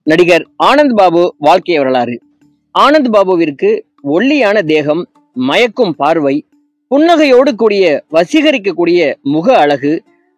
நடிகர் ஆனந்த் பாபு வாழ்க்கை வரலாறு. ஆனந்த் பாபுவிற்கு ஒல்லியான தேகம், மயக்கும் பார்வை, புன்னகையோடு கூடிய வசீகரிக்கக்கூடிய முக அழகு,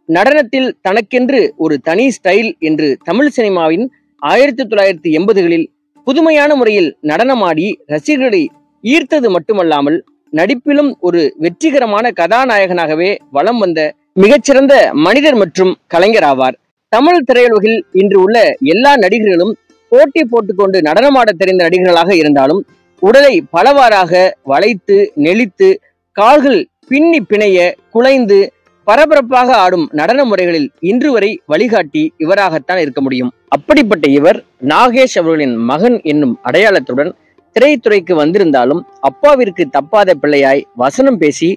நடனத்தில் தனக்கென்று ஒரு தனி ஸ்டைல் என்று தமிழ் சினிமாவின் 1980களில் புதுமையான முறையில் நடனமாடி ரசிகர்களை ஈர்த்தது மட்டுமல்லாமல் நடிப்பிலும் ஒரு வெற்றிகரமான கதாநாயகனாகவே வலம் வந்த மிகச்சிறந்த மனிதர் மற்றும் கலைஞர் ஆவார். தமிழ் திரையுலகில் இன்று உள்ள எல்லா நடிகர்களும் போட்டி போட்டுக்கொண்டு நடனமாட தெரிந்த நடிகர்களாக இருந்தாலும் உடலை பலவாறாக வளைத்து நெளித்து கால்கள் பின்னி பிணைய குலைந்து பரபரப்பாக ஆடும் நடன முறைகளில் இன்று வரை வழிகாட்டி இவராகத்தான் இருக்க முடியும். அப்படிப்பட்ட இவர் நாகேஷ் அவர்களின் மகன் என்னும் அடையாளத்துடன் திரைத்துறைக்கு வந்திருந்தாலும் அப்பாவிற்கு தப்பாத பிள்ளையாய் வசனம் பேசி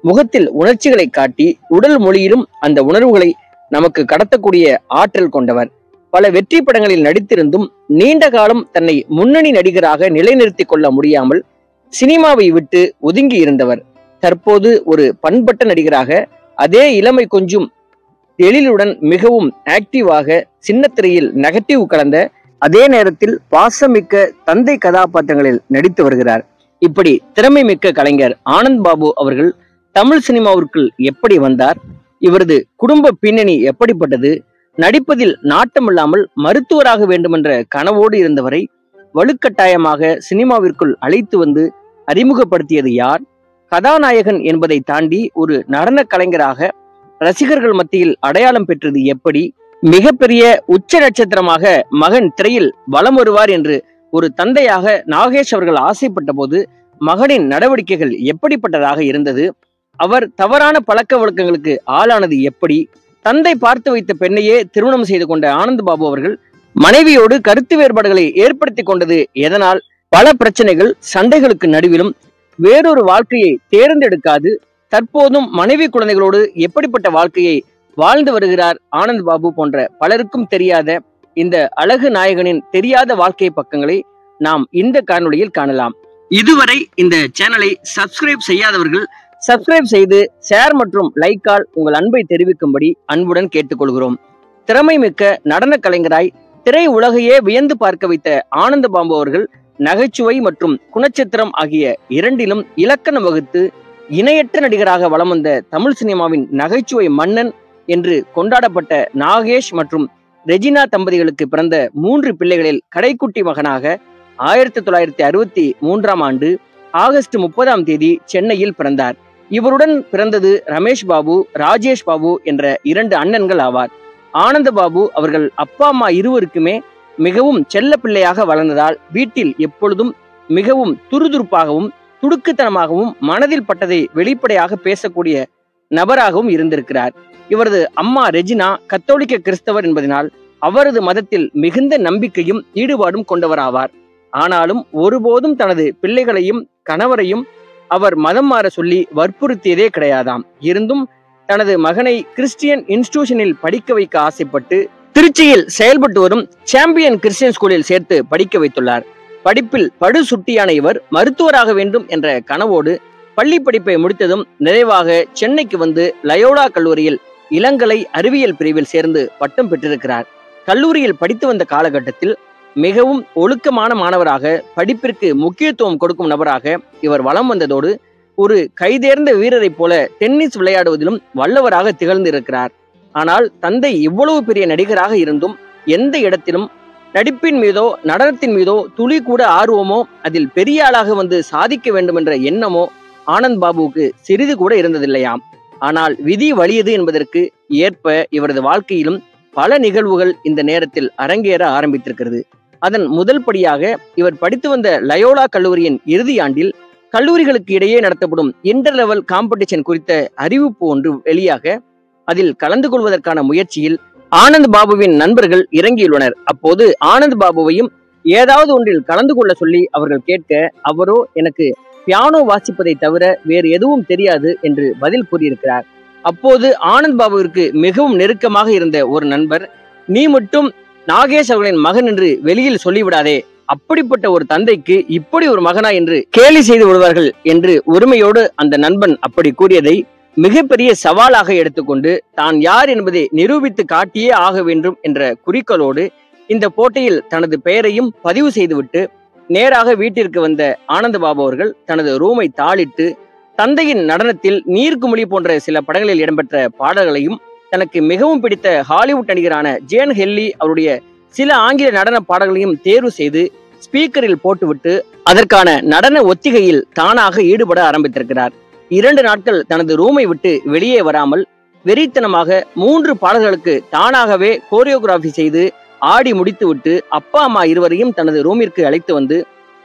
முகத்தில் உணர்ச்சிகளை காட்டி உடல் மொழியிலும் அந்த உணர்வுகளை நமக்கு கடத்தக்கூடிய ஆற்றல் கொண்டவர். பல வெற்றி படங்களில் நடித்திருந்தும் நீண்ட காலம் தன்னை முன்னணி நடிகராக நிலைநிறுத்திக் கொள்ள முடியாமல் சினிமாவை விட்டு ஒதுங்கி இருந்தவர் தற்போது ஒரு பண்பட்ட நடிகராக அதே இளமை கொஞ்சும் எழிலுடன் மிகவும் ஆக்டிவாக சின்னத்திரையில் நெகட்டிவ் கலந்த அதே நேரத்தில் பாசமிக்க தந்தை கதாபாத்திரங்களில் நடித்து வருகிறார். இப்படி திறமை மிக்க கலைஞர் ஆனந்த் பாபு அவர்கள் தமிழ் சினிமாவிற்குள் எப்படி வந்தார், இவரது குடும்ப பின்னணி எப்படிப்பட்டது, நடிப்பதில் நாட்டமில்லாமல் மருத்துவராக வேண்டுமென்ற கனவோடு இருந்தவரை வலுக்கட்டாயமாக சினிமாவிற்குள் அழைத்து வந்து அறிமுகப்படுத்தியது யார், கதாநாயகன் என்பதை தாண்டி ஒரு நடன கலைஞராக ரசிகர்கள் மத்தியில் அடையாளம் பெற்றது எப்படி, மிகப்பெரிய உச்ச நட்சத்திரமாக மகன் திரையில் வலம் வருவார் என்று ஒரு தந்தையாக நாகேஷ் அவர்கள் ஆசைப்பட்ட போது மகனின் நடவடிக்கைகள் எப்படிப்பட்டதாக இருந்தது, அவர் தவறான பழக்க வழக்கங்களுக்கு ஆளானது எப்படி, தந்தை பார்த்து வைத்த பெண்ணையே திருமணம் செய்து கொண்ட ஆனந்த் பாபு அவர்கள் மனைவியோடு கருத்து வேறுபாடுகளை ஏற்படுத்தி கொண்டது எதனால், பல பிரச்சனைகள் சண்டைகளுக்கு நடுவிலும் வேறொரு வாழ்க்கையை தேர்ந்தெடுக்காது தற்போதும் மனைவி குழந்தைகளோடு எப்படிப்பட்ட வாழ்க்கையை வாழ்ந்து வருகிறார் ஆனந்த் பாபு போன்ற பலருக்கும் தெரியாத இந்த அழகு நாயகனின் தெரியாத வாழ்க்கை பக்கங்களை நாம் இந்த காணொளியில் காணலாம். இதுவரை இந்த சேனலை சப்ஸ்கிரைப் செய்யாதவர்கள் சப்ஸ்கிரைப் செய்து ஷேர் மற்றும் லைக்கால் உங்கள் அன்பை தெரிவிக்கும்படி அன்புடன் கேட்டுக்கொள்கிறோம். திறமை மிக்க நடன கலைஞராய் திரை உலகையே வியந்து பார்க்க வைத்த ஆனந்த் பாபு அவர்கள் நகைச்சுவை மற்றும் குணச்சித்திரம் ஆகிய இரண்டிலும் இலக்கணம் வகுத்து இணையற்ற நடிகராக வலம் வந்த தமிழ் சினிமாவின் நகைச்சுவை மன்னன் என்று கொண்டாடப்பட்ட நாகேஷ் மற்றும் ரெஜினா தம்பதிகளுக்கு பிறந்த 3 பிள்ளைகளில் கடைக்குட்டி மகனாக 1963ஆம் ஆண்டு ஆகஸ்ட் 30ஆம் சென்னையில் பிறந்தார். இவருடன் பிறந்தது ரமேஷ் பாபு, ராஜேஷ் பாபு என்ற 2 அண்ணன்கள் ஆவார். ஆனந்த் பாபு அவர்கள் அப்பா அம்மா இருவருக்குமே மிகவும் செல்ல பிள்ளையாக வளர்ந்ததால் வீட்டில் எப்பொழுதும் மிகவும் துருதுருப்பாகவும் துடுக்குத்தனமாகவும் மனதில் பட்டதை வெளிப்படையாக பேசக்கூடிய நபராகவும் இருந்திருக்கிறார். இவரது அம்மா ரெஜினா கத்தோலிக்க கிறிஸ்தவர் என்பதனால் அவரது மதத்தில் மிகுந்த நம்பிக்கையும் ஈடுபாடும் கொண்டவராவார். ஆனாலும் ஒருபோதும் தனது பிள்ளைகளையும் கணவரையும் அவர் மதம் மாற சொல்லி வற்புறுத்தியதே கிடையாதாம். இருந்தும் தனது மகனை கிறிஸ்டியன் இன்ஸ்டிடியூஷனில் படிக்க வைக்க ஆசைப்பட்டு திருச்சியில் செயல்பட்டு வரும் சாம்பியன் கிறிஸ்டியன் ஸ்கூலில் சேர்த்து படிக்க வைத்துள்ளார். படிப்பில் படு சுட்டியான இவர் மருத்துவராக வேண்டும் என்ற கனவோடு பள்ளி படிப்பை முடித்ததும் நிறைவாக சென்னைக்கு வந்து லயோலா கல்லூரியில் இளங்கலை அறிவியல் பிரிவில் சேர்ந்து பட்டம் பெற்றிருக்கிறார். கல்லூரியில் படித்து வந்த காலகட்டத்தில் மிகவும் ஒழுக்கமான மாணவராக படிப்பிற்கு முக்கியத்துவம் கொடுக்கும் நபராக இவர் வலம் வந்ததோடு ஒரு கைதேர்ந்த வீரரை போல டென்னிஸ் விளையாடுவதிலும் வல்லவராக திகழ்ந்திருக்கிறார். ஆனால் தந்தை இவ்வளவு பெரிய நடிகராக இருந்தும் எந்த இடத்திலும் நடிப்பின் மீதோ நடனத்தின் மீதோ துளி கூட ஆர்வமோ அதில் பெரிய ஆளாக வந்து சாதிக்க வேண்டும் என்ற எண்ணமோ ஆனந்த் பாபுவுக்கு சிறிது கூட இருந்ததில்லையாம். ஆனால் விதி வலியது என்பதற்கு ஏற்ப இவரது வாழ்க்கையிலும் பல நிகழ்வுகள் இந்த நேரத்தில் அரங்கேற ஆரம்பித்திருக்கிறது. அதன் முதல் படியாக இவர் படித்து வந்த லயோலா கல்லூரியின் இறுதி ஆண்டில் கல்லூரிகளுக்கு இடையே நடத்தப்படும் இன்டர் லெவல் காம்படிஷன் குறித்த அறிவிப்பு ஒன்று வெளியாக அதில் கலந்து கொள்வதற்கான முயற்சியில் ஆனந்த் பாபுவின் நண்பர்கள் இறங்கியுள்ளனர். அப்போது ஆனந்த் பாபுவையும் ஏதாவது ஒன்றில் கலந்து கொள்ள சொல்லி அவர்கள் கேட்க அவரோ எனக்கு பியானோ வாசிப்பதை தவிர வேறு எதுவும் தெரியாது என்று பதில் கூறியிருக்கிறார். அப்போது ஆனந்த் பாபுவிற்கு மிகவும் நெருக்கமாக இருந்த ஒரு நண்பர், நீ மட்டும் நாகேஷ் அவர்களின் மகன் என்று வெளியில் சொல்லிவிடாதே, அப்படிப்பட்ட ஒரு தந்தைக்கு இப்படி ஒரு மகனா என்று கேலி செய்து விடுவார்கள் என்று உரிமையோடு அந்த நண்பன் அப்படி கூறியதை மிகப்பெரிய சவாலாக எடுத்துக்கொண்டு தான் யார் என்பதை நிரூபித்து காட்டியே ஆக வேண்டும் என்ற குறிக்கோளோடு இந்த போட்டியில் தனது பெயரையும் பதிவு செய்துவிட்டு நேராக வீட்டிற்கு வந்த ஆனந்தபாபு அவர்கள் தனது ரூமை தாளிட்டு தந்தையின் நடனத்தில் நீர்க்குமிழி போன்ற சில படங்களில் இடம்பெற்ற பாடல்களையும் தனக்கு மிகவும் பிடித்த ஹாலிவுட் நடிகரான ஜேன் ஹெல்லி அவருடைய சில ஆங்கில நடன பாடல்களையும் தேர்வு செய்து ஸ்பீக்கரில் போட்டுவிட்டு அதற்கான நடன ஒத்திகையில் தானாக ஈடுபட ஆரம்பித்திருக்கிறார். 2 நாட்கள் தனது ரூமை விட்டு வெளியே வராமல் வெறித்தனமாக 3 பாடல்களுக்கு தானாகவே கோரியோகிராஃபி செய்து ஆடி முடித்துவிட்டு அப்பா அம்மா இருவரையும் தனது ரூமிற்கு அழைத்து வந்து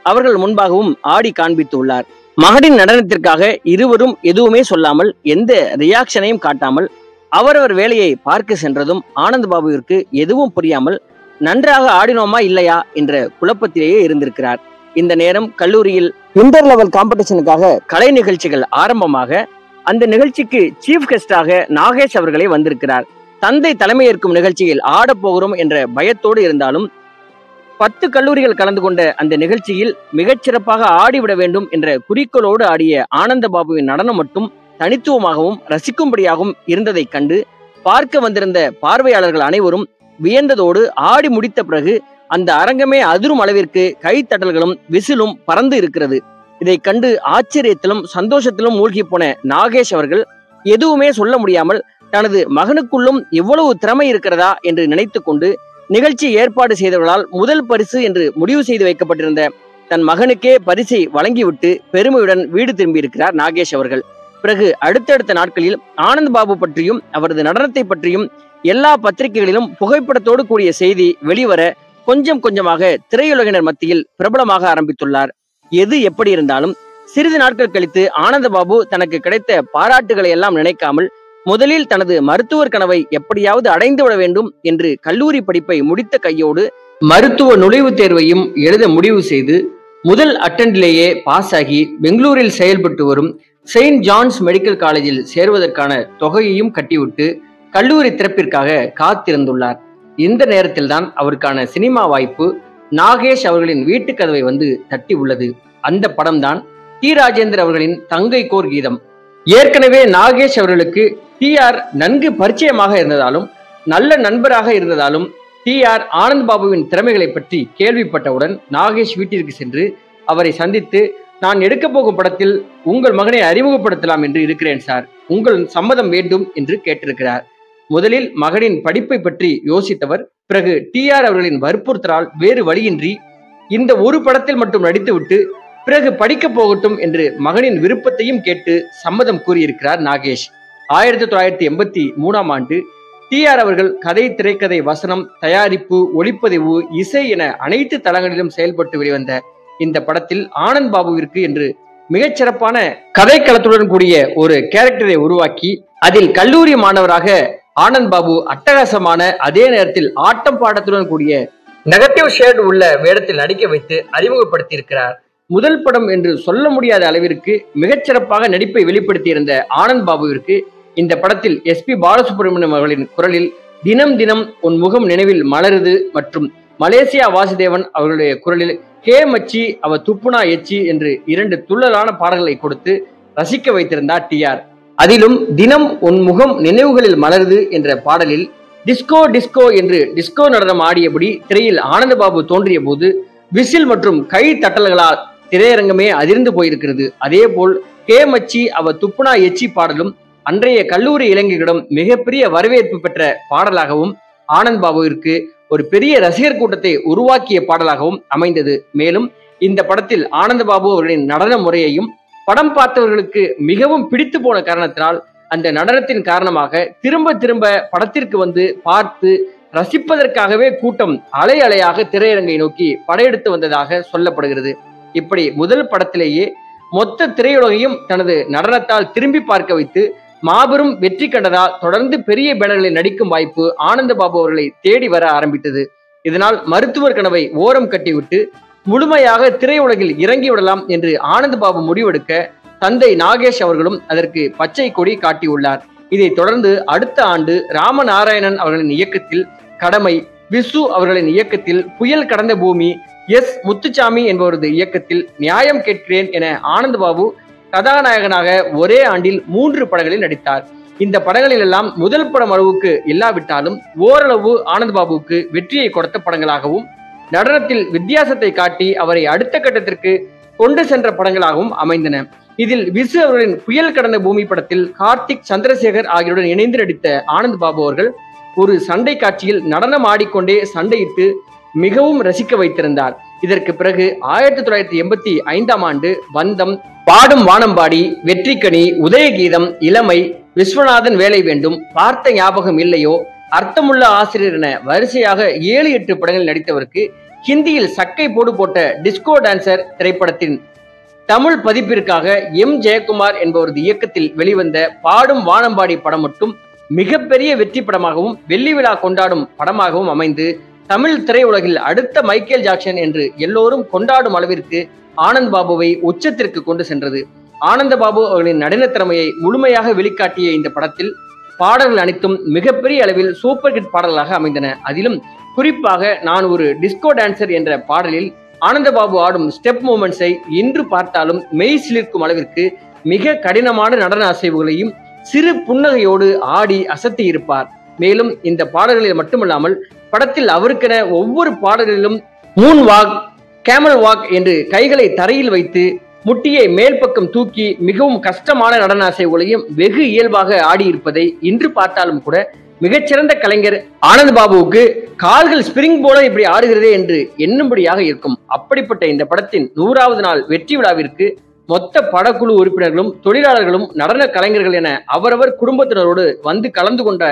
அவர்கள் முன்பாகவும் ஆடி காண்பித்துள்ளார். மகனின் நடனத்திற்காக இருவரும் எதுவுமே சொல்லாமல் எந்த ரியாக்ஷனையும் காட்டாமல் அவரவர் வேலையை பார்க்க சென்றதும் ஆனந்தபாபுவிற்கு எதுவும் புரியாமல் நன்றாக ஆடினோமா இல்லையா என்ற குழப்பத்திலேயே இருந்திருக்கிறார். இந்த நேரம் கல்லூரியில் இன்டர் லெவல் காம்படிஷனுக்காக கலை நிகழ்ச்சிகள் ஆரம்பமாக அந்த நிகழ்ச்சிக்கு சீஃப் கெஸ்டாக நாகேஷ் அவர்களே வந்திருக்கிறார். தந்தை தலைமையேற்கும் நிகழ்ச்சியில் ஆடப்போகிறோம் என்ற பயத்தோடு இருந்தாலும் 10 கல்லூரிகள் கலந்து கொண்ட அந்த நிகழ்ச்சியில் மிகச்சிறப்பாக ஆடிவிட வேண்டும் என்ற குறிக்கோளோடு ஆடிய ஆனந்தபாபுவின் நடனம் மட்டும் தனித்துவமாகவும் ரசிக்கும்படியாகவும் இருந்ததை கண்டு பார்க்க வந்திருந்த பார்வையாளர்கள் அனைவரும் வியந்ததோடு ஆடி முடித்த பிறகு அந்த அரங்கமே அதிரும் அளவிற்கு கைத்தட்டல்களும் விசிலும் பறந்து இருக்கிறது. இதை கண்டு ஆச்சரியத்திலும் சந்தோஷத்திலும் மூழ்கி போன நாகேஷ் அவர்கள் எதுவுமே சொல்ல முடியாமல் தனது மகனுக்குள்ளும் எவ்வளவு திறமை இருக்கிறதா என்று நினைத்து கொண்டு நிகழ்ச்சி ஏற்பாடு செய்தவர்களால் முதல் பரிசு என்று முடிவு செய்து வைக்கப்பட்டிருந்த தன் மகனுக்கே பரிசை வழங்கிவிட்டு பெருமையுடன் வீடு திரும்பியிருக்கிறார் நாகேஷ் அவர்கள். பிறகு அடுத்தடுத்த நாட்களில் ஆனந்தபாபு பற்றியும் அவரது நடனத்தை பற்றியும் எல்லா பத்திரிகைகளிலும் புகைப்படத்தோடு கூடிய செய்தி வெளிவர கொஞ்சம் கொஞ்சமாக திரையுலகினர் மத்தியில் பிரபலமாக ஆரம்பித்துள்ளார். எது எப்படி இருந்தாலும் சிறிது நாட்கள் கழித்து ஆனந்தபாபு தனக்கு கிடைத்த பாராட்டுகளை எல்லாம் நினைக்காமல் முதலில் தனது மருத்துவர் கனவை எப்படியாவது அடைந்து விட வேண்டும் என்று கல்லூரி படிப்பை முடித்த கையோடு மருத்துவ நுழைவுத் தேர்வையும் எழுத முடிவு செய்து முதல் அட்டெண்டிலேயே பாஸ் ஆகி பெங்களூரில் செயல்பட்டு வரும் செயின்ட் ஜான்ஸ் மெடிக்கல் காலேஜில் சேர்வதற்கான தொகையையும் கட்டிவிட்டு கல்லூரி திறப்பிற்காக காத்திருந்துள்ளார். இந்த நேரத்தில்தான் அவருக்கான சினிமா வாய்ப்பு நாகேஷ் அவர்களின் வீட்டு கதவை வந்து தட்டி உள்ளது. அந்த படம்தான் டி ராஜேந்தர் அவர்களின் தங்கை கோர் கீதம். ஏற்கனவே நாகேஷ் அவர்களுக்கு டிஆர் நன்கு பரிச்சயமாக இருந்ததாலும் நல்ல நண்பராக இருந்ததாலும் டிஆர் ஆனந்தபாபுவின் திறமைகளை பற்றி கேள்விப்பட்டவுடன் நாகேஷ் வீட்டிற்கு சென்று அவரை சந்தித்து, நான் எடுக்க போகும் படத்தில் உங்கள் மகனை அறிமுகப்படுத்தலாம் என்று இருக்கிறேன் சார், உங்கள் சம்மதம் வேண்டும் என்று கேட்டிருக்கிறார். முதலில் மகனின் படிப்பை பற்றி யோசித்தவர் பிறகு டிஆர் அவர்களின் வற்புறுத்தலால் வேறு வழியின்றி இந்த ஒரு படத்தில் மட்டும் நடித்துவிட்டு பிறகு படிக்க போகட்டும் என்று மகனின் விருப்பத்தையும் கேட்டு சம்மதம் கூறியிருக்கிறார் நாகேஷ். 1983ஆம் ஆண்டு டிஆர் அவர்கள் கதை, திரைக்கதை, வசனம், தயாரிப்பு, ஒளிப்பதிவு, இசை என அனைத்து தளங்களிலும் செயல்பட்டு வெளிவந்த இந்த படத்தில் ஆனந்த் பாபுவிற்கு என்று மிகச்சிறப்பான கதைக்களத்துடன் கூடிய ஒரு கேரக்டரை உருவாக்கி அதில் கல்லூரி மாணவராக ஆனந்த் பாபு அட்டகாசமான அதே நேரத்தில் ஆட்டம் பாடத்துடன் கூடிய நெகட்டிவ் ஷேட் உள்ள வேடத்தில் நடிக்க வைத்து அறிமுகப்படுத்தி இருக்கிறார். முதல் படம் என்று சொல்ல முடியாத அளவிற்கு மிகச்சிறப்பாக நடிப்பை வெளிப்படுத்தியிருந்த ஆனந்த் பாபுவிற்கு இந்த படத்தில் எஸ்பி பாலசுப்ரமணியம் அவர்களின் குரலில் தினம் தினம் உன் முகம் நினைவில் மலருது மற்றும் மலேசியா வாசுதேவன் அவர்களுடைய குரலில் கே மச்சி அவ துப்புனா எச்சி என்று 2 துள்ளலான பாடல்களை கொடுத்து ரசிக்க வைத்திருந்தார் டிஆர். அதிலும் தினம் உன் முகம் நினைவுகளில் மலருது என்ற பாடலில் டிஸ்கோ டிஸ்கோ என்று டிஸ்கோ நடனம் ஆடியபடி திரையில் ஆனந்தபாபு தோன்றிய போது விசில் மற்றும் கை தட்டல்களால் திரையரங்கமே அதிர்ந்து போயிருக்கிறது. அதே போல் கே மச்சி அவ துப்புனா எச்சி பாடலும் அன்றைய கல்லூரி இளைஞர்களிடம் மிகப்பெரிய வரவேற்பு பெற்ற பாடலாகவும் ஆனந்த் பாபுவிற்கு ஒரு பெரிய ரசிகர் கூட்டத்தை உருவாக்கிய பாடலாகவும் அமைந்தது. மேலும் இந்த படத்தில் ஆனந்த் பாபு அவர்களின் நடன முறையையும் படம் பார்த்தவர்களுக்கு மிகவும் பிடித்து போன காரணத்தினால் அந்த நடனத்தின் காரணமாக திரும்ப திரும்ப படத்திற்கு வந்து பார்த்து ரசிப்பதற்காகவே கூட்டம் அலை அலையாக திரையரங்கை நோக்கி படையெடுத்து வந்ததாக சொல்லப்படுகிறது. இப்படி முதல் படத்திலேயே மொத்த திரையுலகையும் தனது நடனத்தால் திரும்பி பார்க்க வைத்து மாபெரும் வெற்றி கண்டதால் தொடர்ந்து பெரிய பேனர்களில் நடிக்கும் வாய்ப்பு ஆனந்த் பாபு அவர்களை தேடி வர ஆரம்பித்தது. இதனால் மருத்துவர் கனவை ஓரம் கட்டிவிட்டு முழுமையாக திரையுலகில் இறங்கி விடலாம் என்று ஆனந்த் பாபு முடிவெடுக்க தந்தை நாகேஷ் அவர்களும் அதற்கு பச்சை கொடி காட்டியுள்ளார். இதை தொடர்ந்து அடுத்த ஆண்டு ராமநாராயணன் அவர்களின் இயக்கத்தில் கடமை, விசு அவர்களின் இயக்கத்தில் புயல் கடந்த பூமி, எஸ் முத்துச்சாமி என்பவரது இயக்கத்தில் நியாயம் கேட்கிறேன் என ஆனந்த் பாபு கதாநாயகனாக ஒரே ஆண்டில் 3 படங்களில் நடித்தார். இந்த படங்களில் எல்லாம் முதல் படம் அளவுக்கு இல்லாவிட்டாலும் ஓரளவு ஆனந்த் பாபுவுக்கு வெற்றியை கொடுத்த படங்களாகவும் நடனத்தில் வித்தியாசத்தை காட்டி அவரை அடுத்த கட்டத்திற்கு கொண்டு சென்ற படங்களாகவும் அமைந்தன. இதில் விசு அவர்களின் புயல் கடந்த பூமி படத்தில் கார்த்திக், சந்திரசேகர் ஆகியோருடன் இணைந்து நடித்த ஆனந்த் பாபு அவர்கள் ஒரு சண்டை காட்சியில் நடனம் ஆடிக்கொண்டே சண்டையிட்டு மிகவும் ரசிக்க வைத்திருந்தார். இதற்கு பிறகு 1985ஆம் ஆண்டு பந்தம், பாடும் வானம்பாடி, வெற்றிக்கனி, உதயகீதம், இளமை, விஸ்வநாதன் வேலை வேண்டும், பார்த்த ஞாபகம் இல்லையோ, அர்த்தமுள்ள ஆசிரியர் என வரிசையாக 7-8 படங்களில் நடித்தவருக்கு ஹிந்தியில் சக்கை போடு போட்ட டிஸ்கோ டான்சர் திரைப்படத்தின் தமிழ் பதிப்பிற்காக எம். ஜெயக்குமார் என்பவரது இயக்கத்தில் வெளிவந்த பாடும் வானம்பாடி படம் மட்டும் மிகப்பெரிய வெற்றி படமாகவும் வெள்ளி விழா கொண்டாடும் படமாகவும் அமைந்து தமிழ் திரையுலகில் அடுத்த மைக்கேல் ஜாக்சன் என்று எல்லோரும் கொண்டாடும் அளவிற்கு ஆனந்த் பாபுவை உச்சத்திற்கு கொண்டு சென்றது. ஆனந்த பாபு அவர்களின் நடன திறமையை முழுமையாக வெளிக்காட்டிய இந்த படத்தில் பாடல்கள் அனைத்தும் மிகப்பெரிய அளவில் சூப்பர் ஹிட் பாடல்களாக அமைந்தன. அதிலும் குறிப்பாக நான் ஒரு டிஸ்கோ டான்சர் என்ற பாடலில் ஆனந்த பாபு ஆடும் ஸ்டெப் மூமெண்ட்ஸை இன்று பார்த்தாலும் மெய் சிலிர்க்கும் அளவிற்கு மிக கடினமான நடன அசைவுகளையும் சிறு புன்னகையோடு ஆடி அசத்தி இருப்பார். மேலும் இந்த பாடல்களில் மட்டுமல்லாமல் படத்தில் அவருக்கென ஒவ்வொரு பாடல்களிலும் மூன் வாக், கேமல் வாக் என்று கைகளை தரையில் வைத்து முட்டியை மேல் பக்கம் தூக்கி மிகவும் கஷ்டமான நடன அசைவுகளையும் வெகு இயல்பாக ஆடியிருப்பதை இன்று பார்த்தாலும் கூட மிகச்சிறந்த கலைஞர் ஆனந்த் பாபுவுக்கு கால்கள் ஸ்பிரிங் போல இப்படி ஆடுகிறதே என்று எண்ணும்படியாக இருக்கும். அப்படிப்பட்ட இந்த படத்தின் 100வது நாள் வெற்றி விழாவிற்கு மொத்த படக்குழு உறுப்பினர்களும் தொழிலாளர்களும் நடன கலைஞர்கள் என அவரவர் குடும்பத்தினரோடு வந்து கலந்து கொண்ட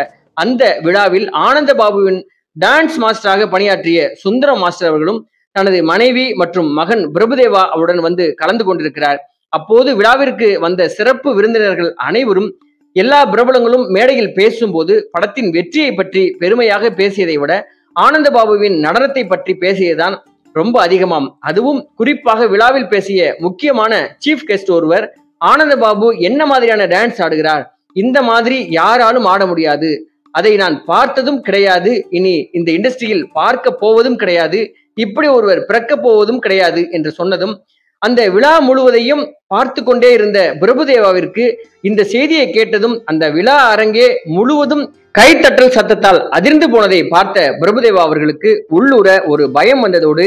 அந்த விழாவில் ஆனந்த பாபுவின் டான்ஸ் மாஸ்டராக பணியாற்றிய சுந்தரம் மாஸ்டர் அவர்களும் தனது மனைவி மற்றும் மகன் பிரபுதேவா அவருடன் வந்து கலந்து கொண்டிருக்கிறார். அப்போது விழாவிற்கு வந்த சிறப்பு விருந்தினர்கள் அனைவரும் எல்லா பிரபலங்களும் மேடையில் பேசும்போது படத்தின் வெற்றியை பற்றி பெருமையாக பேசியதை விட ஆனந்த பாபுவின் நடனத்தை பற்றி பேசியதுதான் ரொம்ப அதிகமாம். அதுவும் குறிப்பாக விழாவில் பேசிய முக்கியமான சீஃப் கெஸ்ட் ஒருவர், ஆனந்த பாபு என்ன மாதிரியான டான்ஸ் ஆடுகிறார், இந்த மாதிரி யாராலும் ஆட முடியாது, அதை நான் பார்த்ததும் கிடையாது, இனி இந்த இண்டஸ்ட்ரியில் பார்க்க போவதும் கிடையாது, இப்படி ஒருவர் பிறக்க போவதும் கிடையாது என்று சொன்னதும் அந்த விழா முழுவதையும் பார்த்து கொண்டே இருந்த பிரபுதேவாவிற்கு இந்த செய்தியை கேட்டதும் அந்த விழா அரங்கே முழுவதும் கைத்தட்டல் சத்தத்தால் அதிர்ந்து போனதை பார்த்த பிரபுதேவா அவர்களுக்கு உள்ளூர ஒரு பயம் வந்ததோடு,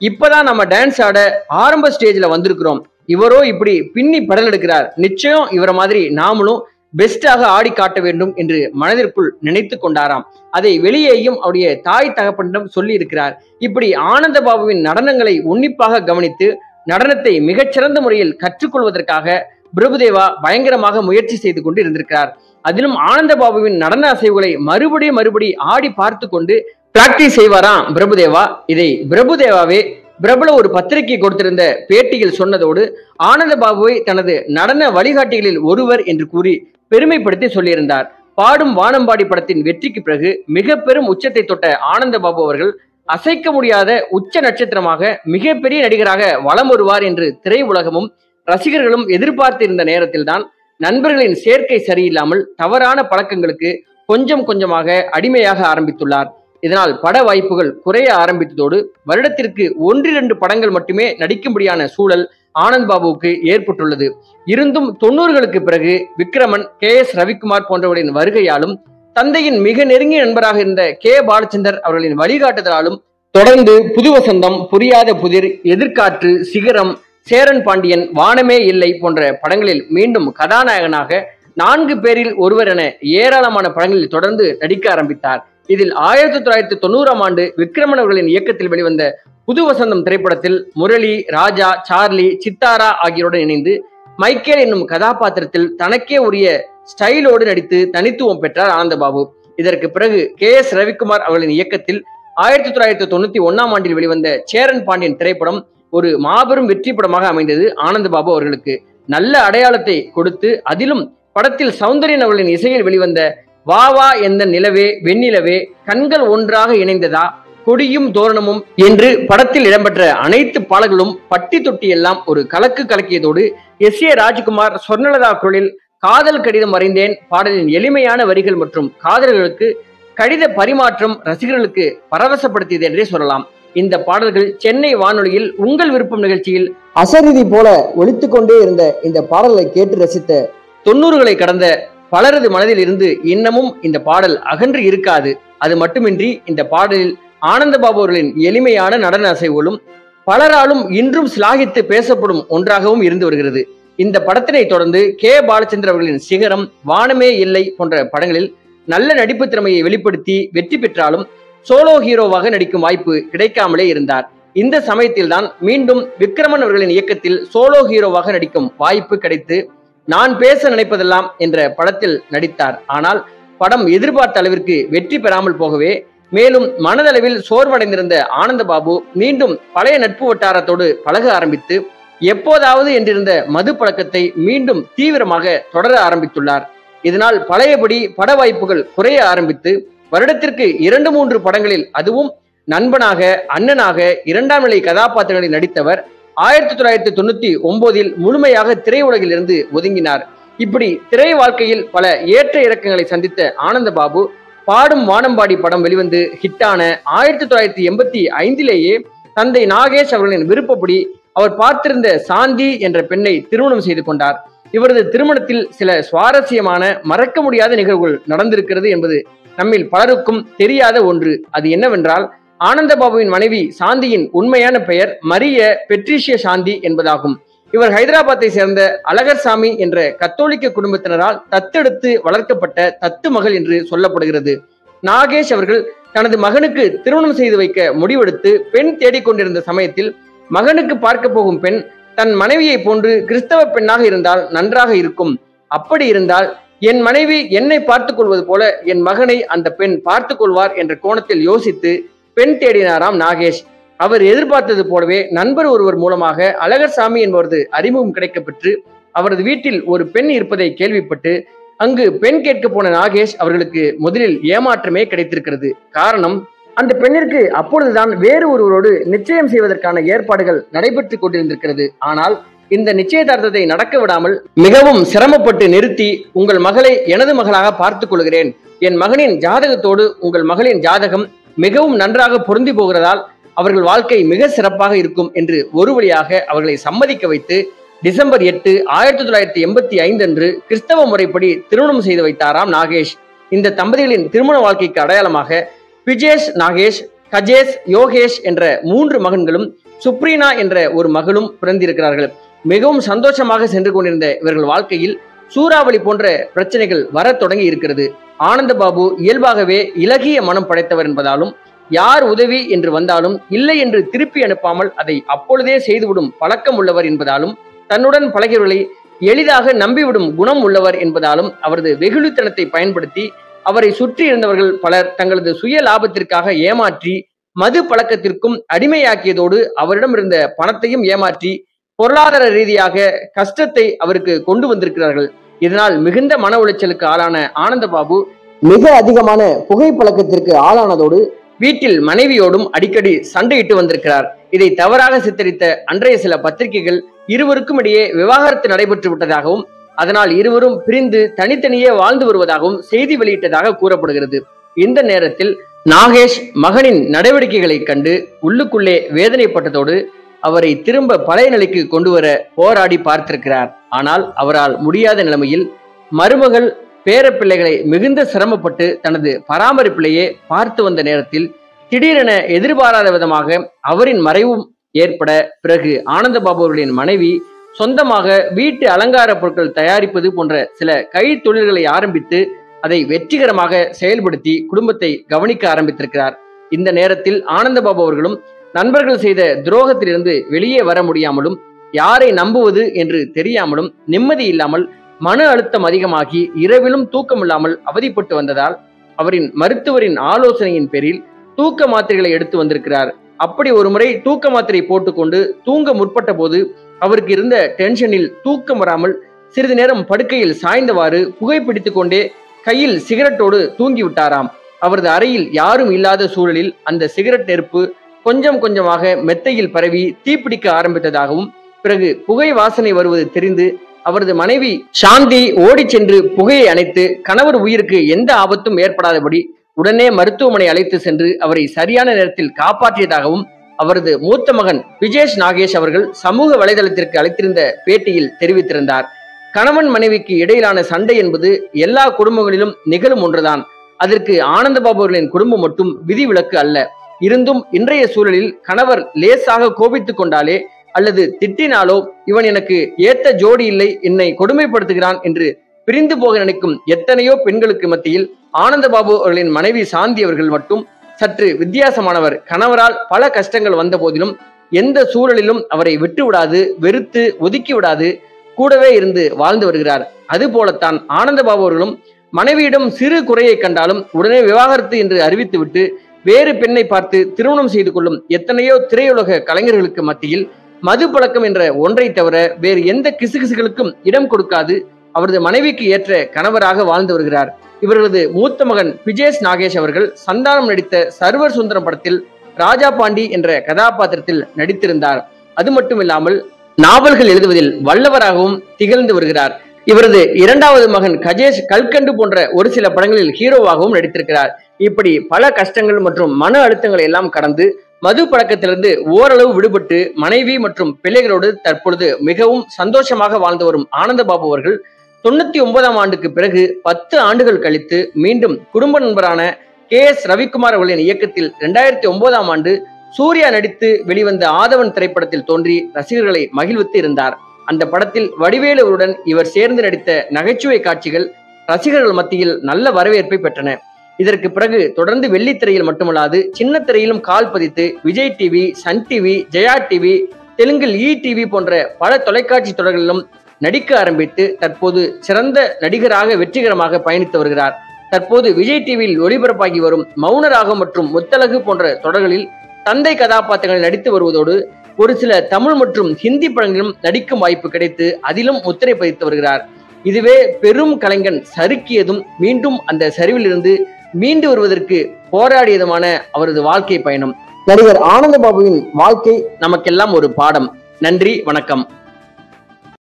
இப்பதான் நம்ம டான்ஸ் ஆட ஆரம்ப ஸ்டேஜ்ல வந்திருக்கிறோம், இவரோ இப்படி பின்னி படல் எடுக்கிறார், நிச்சயம் இவரை மாதிரி நாமளும் பெஸ்டாக ஆடி காட்ட வேண்டும் என்று மனதிற்குள் நினைத்து கொண்டாராம். அதை வெளியேயும் அவருடைய தாய் தகப்பனிடம் சொல்லி இருக்கிறார். இப்படி ஆனந்த பாபுவின் நடனங்களை உன்னிப்பாக கவனித்து நடனத்தை மிகச்சிறந்த முறையில் கற்றுக்கொள்வதற்காக பிரபுதேவா பயங்கரமாக முயற்சி செய்து கொண்டு இருந்திருக்கிறார். அதிலும் ஆனந்த பாபுவின் நடன அசைவுகளை மறுபடி ஆடி பார்த்து கொண்டு பிராக்டிஸ் செய்வாராம் பிரபுதேவா. இதை பிரபுதேவாவே பிரபல ஒரு பத்திரிகை கொடுத்திருந்த பேட்டியில் சொன்னதோடு ஆனந்த பாபுவை தனது நடன வழிகாட்டிகளில் ஒருவர் என்று கூறி பெருமைப்படுத்தி சொல்லியிருந்தார். பாடும் வானம்பாடி படத்தின் வெற்றிக்கு பிறகு மிக பெரும் உச்சத்தை தொட்ட ஆனந்த பாபு அவர்கள் அசைக்க முடியாத உச்ச நட்சத்திரமாக மிகப்பெரிய நடிகராக வலம் வருவார் என்று திரை உலகமும் ரசிகர்களும் எதிர்பார்த்து இருந்த நேரத்தில் தான் நண்பர்களின் சேர்க்கை சரியில்லாமல் தவறான பழக்கங்களுக்கு கொஞ்சம் கொஞ்சமாக அடிமையாக ஆரம்பித்துள்ளார். இதனால் பட வாய்ப்புகள் குறைய ஆரம்பித்ததோடு வருடத்திற்கு 1-2 படங்கள் மட்டுமே நடிக்கும்படியான சூழல் ஆனந்த் பாபுவுக்கு ஏற்பட்டுள்ளது. இருந்தும் 90களுக்கு பிறகு விக்ரமன், KS ரவிக்குமார் போன்றவர்களின் வருகையாலும் தந்தையின் மிக நெருங்கிய நண்பராக இருந்த கே. பாலச்சந்தர் அவர்களின் வழிகாட்டுதலாலும் தொடர்ந்து புது வசந்தம், புரியாத புதிர், எதிர்காற்று, சிகரம், சேரன் பாண்டியன், வானமே இல்லை போன்ற படங்களில் மீண்டும் கதாநாயகனாக 4 பேரில் ஒருவர் என ஏராளமான படங்களில் தொடர்ந்து நடிக்க ஆரம்பித்தார். இதில் 1990ஆம் ஆண்டு விக்ரமன் அவர்களின் இயக்கத்தில் வெளிவந்த புது வசந்தம் திரைப்படத்தில் முரளி, ராஜா, சார்லி, சித்தாரா ஆகியோருடன் இணைந்து மைக்கேல் என்னும் கதாபாத்திரத்தில் தனக்கே உரிய ஸ்டைலோடு நடித்து தனித்துவம் பெற்றார் ஆனந்த பாபு. இதற்கு பிறகு KS ரவிக்குமார் அவர்களின் இயக்கத்தில் 1991ஆம் ஆண்டில் வெளிவந்த சேரன் பாண்டியன் திரைப்படம் ஒரு மாபெரும் வெற்றி படமாக அமைந்தது. ஆனந்த பாபு அவர்களுக்கு நல்ல அடையாளத்தை கொடுத்து, அதிலும் படத்தில் சௌந்தர்யன் அவர்களின் இசையில் வெளிவந்த வா வா எந்த நிலவே வெண்ணிலவே, கண்கள் ஒன்றாக இணைந்ததா, கொடியும் தோரணமும் என்று படத்தில் இடம்பெற்ற அனைத்து பாடல்களும் பட்டி தொட்டி எல்லாம் ஒரு கலக்கு கலக்கியதோடு S.A. ராஜ்குமார், சொர்ணலதா குரலில் காதல் கடிதம் வரைந்தேன் பாடலின் எளிமையான வரிகள் மற்றும் காதலர்களுக்கு கடித பரிமாற்றம் ரசிகர்களுக்கு பரவசப்படுத்தியது என்றே சொல்லலாம். இந்த பாடல்கள் சென்னை வானொலியில் உங்கள் விருப்பம் நிகழ்ச்சியில் அசரிதி போல ஒலித்துக் கொண்டே இருந்த இந்த பாடல்களை கேட்டு ரசித்த 90களை கடந்த பலரது மனதில் இருந்து இன்னமும் இந்த பாடல் அகன்று இருக்காது. அது மட்டுமின்றி இந்த பாடலில் ஆனந்தபாபு அவர்களின் எளிமையான நடன அசைவுகளும் பலராலும் இன்றும் சிலாகித்து பேசப்படும் ஒன்றாகவும் இருந்து வருகிறது. இந்த படத்தினை தொடர்ந்து கே பாலச்சந்தர் அவர்களின் சிகரம், வானமே இல்லை போன்ற படங்களில் நல்ல நடிப்பு திறமையை வெளிப்படுத்தி வெற்றி பெற்றாலும் சோலோ ஹீரோவாக நடிக்கும் வாய்ப்பு கிடைக்காமலே இருந்தார். இந்த சமயத்தில் தான் மீண்டும் விக்ரமன் அவர்களின் இயக்கத்தில் சோலோ ஹீரோவாக நடிக்கும் வாய்ப்பு கிடைத்து நான் பேச நினைப்பதெல்லாம் என்ற படத்தில் நடித்தார். ஆனால் படம் எதிர்பார்த்த அளவிற்கு வெற்றி பெறாமல் போகவே மேலும் மனதளவில் சோர்வடைந்திருந்த ஆனந்தபாபு மீண்டும் பழைய நட்பு வட்டாரத்தோடு பழக ஆரம்பித்து எப்போதாவது என்றிருந்த மது பழக்கத்தை மீண்டும் தீவிரமாக தொடர ஆரம்பித்துள்ளார். இதனால் பழையபடி பட வாய்ப்புகள் குறைய ஆரம்பித்து வருடத்திற்கு 2-3 படங்களில், அதுவும் நண்பனாக, அண்ணனாக, 2ஆம் நிலை கதாபாத்திரங்களில் நடித்தவர் 1999இல் முழுமையாக திரையுலகில் இருந்து ஒதுங்கினார். இப்படி திரை வாழ்க்கையில் பல ஏற்ற இறக்கங்களை சந்தித்த ஆனந்தபாபு பாடும் வானம்பாடி படம் வெளிவந்து ஹிட்டான 1985லேயே தந்தை நாகேஷ் அவர்களின் விருப்பப்படி அவர் பார்த்திருந்த சாந்தி என்ற பெண்ணை திருமணம் செய்து கொண்டார். இவரது திருமணத்தில் சில சுவாரஸ்யமான மறக்க முடியாத நிகழ்வுகள் நடந்திருக்கிறது என்பது நம்மில் பலருக்கும் தெரியாத ஒன்று. அது என்னவென்றால், ஆனந்தபாபுவின் மனைவி சாந்தியின் உண்மையான பெயர் மரிய பெட்ரிஷிய சாந்தி என்பதாகும். இவர் ஹைதராபாத்தை சேர்ந்த அழகர்சாமி என்ற கத்தோலிக்க குடும்பத்தினரால் தத்தெடுத்து வளர்க்கப்பட்ட தத்து மகள் என்று சொல்லப்படுகிறது. நாகேஷ் அவர்கள் தனது மகனுக்கு திருமணம் செய்து வைக்க முடிவெடுத்து பெண் தேடிக்கொண்டிருந்த சமயத்தில் மகனுக்கு பார்க்க போகும் பெண் தன் மனைவியை போன்று கிறிஸ்தவ பெண்ணாக இருந்தால் நன்றாக இருக்கும், அப்படி இருந்தால் என் மனைவி என்னை பார்த்துக் கொள்வது போல என் மகனை அந்த பெண் பார்த்துக் கொள்வார் என்ற கோணத்தில் யோசித்து பெண் தேடினாராம் நாகேஷ். அவர் எதிர்பார்த்தது போலவே நண்பர் ஒருவர் மூலமாக அழகர்சாமி என்பவரது அறிமுகம் கிடைக்கப்பெற்று அவரது வீட்டில் ஒரு பெண் இருப்பதை கேள்விப்பட்டு அங்கு பெண் கேட்க போன நாகேஷ் அவர்களுக்கு முதலில் ஏமாற்றமே கிடைத்திருக்கிறது. காரணம், அந்த பெண்ணிற்கு அப்பொழுதுதான் வேறு ஒருவரோடு நிச்சயம் செய்வதற்கான ஏற்பாடுகள் நடைபெற்றுக் கொண்டிருந்திருக்கிறது. ஆனால் இந்த நிச்சயதார்த்தத்தை நடக்க விடாமல் மிகவும் சிரமப்பட்டு நிறுத்தி, உங்கள் மகளை எனது மகளாக பார்த்துக் கொள்கிறேன், என் மகனின் ஜாதகத்தோடு உங்கள் மகளின் ஜாதகம் மிகவும் நன்றாக பொருந்தி போகிறதால் அவர்கள் வாழ்க்கை மிக சிறப்பாக இருக்கும் என்று ஒரு வழியாக அவர்களை சம்மதிக்க வைத்து டிசம்பர் 8, 1985 அன்று கிறிஸ்தவ முறைப்படி திருமணம் செய்து வைத்தாராம் நாகேஷ். இந்த தம்பதிகளின் திருமண வாழ்க்கைக்கு அடையாளமாக பிஜேஷ் நாகேஷ், கஜேஷ், யோகேஷ் என்ற 3 மகன்களும் சுப்ரீனா என்ற ஒரு மகளும் பிறந்திருக்கிறார்கள். மிகவும் சந்தோஷமாக சென்று கொண்டிருந்த இவர்கள் வாழ்க்கையில் சூறாவளி போன்ற பிரச்சனைகள் வர தொடங்கி இருக்கிறது. ஆனந்தபாபு இயல்பாகவே இலகிய மனம் படைத்தவர் என்பதாலும் யார் உதவி என்று வந்தாலும் இல்லை என்று திருப்பி அனுப்பாமல் அதை அப்பொழுதே செய்துவிடும் பழக்கம் உள்ளவர் என்பதாலும் தன்னுடன் பழகியவர்களை எளிதாக நம்பிவிடும் குணம் உள்ளவர் என்பதாலும் அவரது வெகுளித்தனத்தை பயன்படுத்தி அவரை சுற்றி இருந்தவர்கள் பலர் தங்களது சுய லாபத்திற்காக ஏமாற்றி மது பழக்கத்திற்கும் அடிமையாக்கியதோடு அவரிடம் இருந்த பணத்தையும் ஏமாற்றி பொருளாதார ரீதியாக கஷ்டத்தை அவருக்கு கொண்டு வந்திருக்கிறார்கள். இதனால் மிகுந்த மன உளைச்சலுக்கு ஆளான ஆனந்தபாபு மிக அதிகமான புகைப்பழக்கத்திற்கு ஆளானதோடு வீட்டில் மனைவியோடும் அடிக்கடி சண்டையிட்டு வந்திருக்கிறார். இதை தவறாக சித்தரித்த அன்றைய சில பத்திரிகைகள் இருவருக்கும் இடையே விவாகரத்து நடைபெற்று விட்டதாகவும் அதனால் இருவரும் பிரிந்து தனித்தனியே வாழ்ந்து வருவதாகவும் செய்தி வெளியிட்டதாக கூறப்படுகிறது. இந்த நேரத்தில் நாகேஷ் மகனின் நடவடிக்கைகளை கண்டு உள்ளுக்குள்ளே வேதனைப்பட்டதோடு அவரை திரும்ப பழைய நிலைக்கு கொண்டு வர போராடி பார்த்திருக்கிறார். ஆனால் அவரால் முடியாத நிலைமையில் மருமகள் பேரப்பிள்ளைகளை மிகுந்த சிரமப்பட்டு தனது பராமரிப்பிலேயே பார்த்து வந்த நேரத்தில் திடீரென எதிர்பாராத விதமாக அவரின் மறைவும் ஏற்பட பிறகு ஆனந்தபாபு அவர்களின் மனைவி சொந்தமாக வீட்டு அலங்கார பொருட்கள் தயாரிப்பது போன்ற சில கை தொழில்களை ஆரம்பித்து அதை வெற்றிகரமாக செயல்படுத்தி குடும்பத்தை கவனிக்க ஆரம்பித்திருக்கிறார். இந்த நேரத்தில் ஆனந்தபாபு அவர்களும் நண்பர்கள் செய்த துரோகத்திலிருந்து வெளியே வர முடியாமலும் யாரை நம்புவது என்று தெரியாமலும் நிம்மதி இல்லாமல் மன அழுத்தம் அதிகமாகி இரவிலும் தூக்கமில்லாமல் அவதிப்பட்டு வந்ததால் அவரின் மருத்துவரின் ஆலோசனையின் பேரில் தூக்க மாத்திரைகளை எடுத்து வந்திருக்கிறார். அப்படி ஒரு முறை தூக்க மாத்திரை போட்டுக்கொண்டு தூங்க முற்பட்ட போது அவருக்கு இருந்த டென்ஷனில் தூக்கம் வராமல் சிறிது நேரம் படுக்கையில் சாய்ந்தவாறு புகைப்பிடித்துக் கொண்டே கையில் சிகரெட்டோடு தூங்கி விட்டாராம். அவரது அறையில் யாரும் இல்லாத சூழலில் அந்த சிகரெட் நெருப்பு கொஞ்சம் கொஞ்சமாக மெத்தையில் பரவி தீப்பிடிக்க ஆரம்பித்ததாகவும் பிறகு புகை வாசனை வருவது தெரிந்து அவரது மனைவி சாந்தி ஓடி சென்று புகையை அணைத்து கணவர் உயிருக்கு எந்த ஆபத்தும் ஏற்படாதபடி உடனே மருத்துவமனை அழைத்து சென்று அவரை சரியான நேரத்தில் காப்பாற்றியதாகவும் அவரது மூத்த மகன் பிஜேஷ் நாகேஷ் அவர்கள் சமூக வலைதளத்திற்கு அளித்திருந்த பேட்டியில் தெரிவித்திருந்தார். கணவன் மனைவிக்கு இடையிலான சண்டை என்பது எல்லா குடும்பங்களிலும் நிகழும் ஒன்றுதான். அதற்கு ஆனந்தபாபு அவர்களின் குடும்பம் மட்டும் விதிவிலக்கு அல்ல. இருந்தும் இன்றைய சூழலில் கணவர் லேசாக கோபித்துக் கொண்டாலே அல்லது திட்டினாலோ இவன் எனக்கு ஏத்த ஜோடி இல்லை, என்னை கொடுமைப்படுத்துகிறான் என்று பிரிந்து போக நினைக்கும் எத்தனையோ பெண்களுக்கு மத்தியில் ஆனந்தபாபு அவர்களின் மனைவி சாந்தி அவர்கள் மட்டும் சற்று வித்தியாசமானவர். கணவரால் பல கஷ்டங்கள் வந்த போதிலும் எந்த சூழலிலும் அவரை விட்டு விடாது, வெறுத்து ஒதுக்கி விடாது, கூடவே இருந்து வாழ்ந்து வருகிறார். அது போலத்தான் ஆனந்தபாபு அவர்களும் மனைவியிடம் சிறு குறையை கண்டாலும் உடனே விவாகரத்து என்று அறிவித்துவிட்டு வேறு பெண்ணை பார்த்து திருமணம் செய்து கொள்ளும் எத்தனையோ திரையுலக கலைஞர்களுக்கு மத்தியில் மது பழக்கம் என்ற ஒன்றை தவிர வேறு எந்த கிசுகிசுகளுக்கும் இடம் கொடுக்காது அவரது மனைவிக்கு ஏற்ற கணவராக வாழ்ந்து வருகிறார். இவர்களது மூத்த மகன் பிஜேஷ் நாகேஷ் அவர்கள் சந்தானம் நடித்த சர்வர் சுந்தரம் படத்தில் ராஜா பாண்டி என்ற கதாபாத்திரத்தில் நடித்திருந்தார். அது மட்டுமில்லாமல் நாவல்கள் எழுதுவதில் வல்லவராகவும் திகழ்ந்து வருகிறார். இவரது இரண்டாவது மகன் கஜேஷ் கல்கண்டு போன்ற ஒரு சில படங்களில் ஹீரோவாகவும் நடித்திருக்கிறார். இப்படி பல கஷ்டங்கள் மற்றும் மன அழுத்தங்களை எல்லாம் கடந்து மது பழக்கத்திலிருந்து ஓரளவு விடுபட்டு மனைவி மற்றும் பிள்ளைகளோடு தற்பொழுது மிகவும் சந்தோஷமாக வாழ்ந்து வரும் ஆனந்தபாபு அவர்கள் 99ஆம் ஆண்டுக்கு பிறகு 10 ஆண்டுகள் கழித்து மீண்டும் குடும்ப நண்பரான KS ரவிக்குமார் அவர்களின் இயக்கத்தில் 2009ஆம் ஆண்டு சூர்யா நடித்து வெளிவந்த ஆதவன் திரைப்படத்தில் தோன்றி ரசிகர்களை மகிழ்வித்து இருந்தார். அந்த படத்தில் வடிவேலு அவருடன் இவர் சேர்ந்து நடித்த நகைச்சுவை காட்சிகள் ரசிகர்கள் மத்தியில் நல்ல வரவேற்பை பெற்றன. இதற்கு பிறகு தொடர்ந்து வெள்ளித்திரையில் மட்டுமல்லாது சின்ன திரையிலும் கால் பதித்து Vijay TV, Sun TV, Jaya TV, தெலுங்கில் டிவி போன்ற பல தொலைக்காட்சி தொடர்களிலும் நடிக்க ஆரம்பித்து தற்போது சிறந்த நடிகராக வெற்றிகரமாக பயணித்து வருகிறார். தற்போது விஜய் டிவியில் ஒளிபரப்பாகி வரும் மௌனராகம் மற்றும் முத்தழகு போன்ற தொடர்களில் தந்தை கதாபாத்திரங்களில் நடித்து வருவதோடு ஒரு சில தமிழ் மற்றும் ஹிந்தி படங்களிலும் நடிக்கும் வாய்ப்பு கிடைத்து அதிலும் முத்திரை பதித்து வருகிறார். இதுவே பெரும் கலைஞன் சறுக்கியதும் மீண்டும் அந்த சரிவிலிருந்து மீண்டு வருவதற்கு போராடியதுமான அவரது வாழ்க்கை பயணம். நடிகர் ஆனந்தபாபுவின் வாழ்க்கை நமக்கெல்லாம் ஒரு பாடம். நன்றி, வணக்கம்.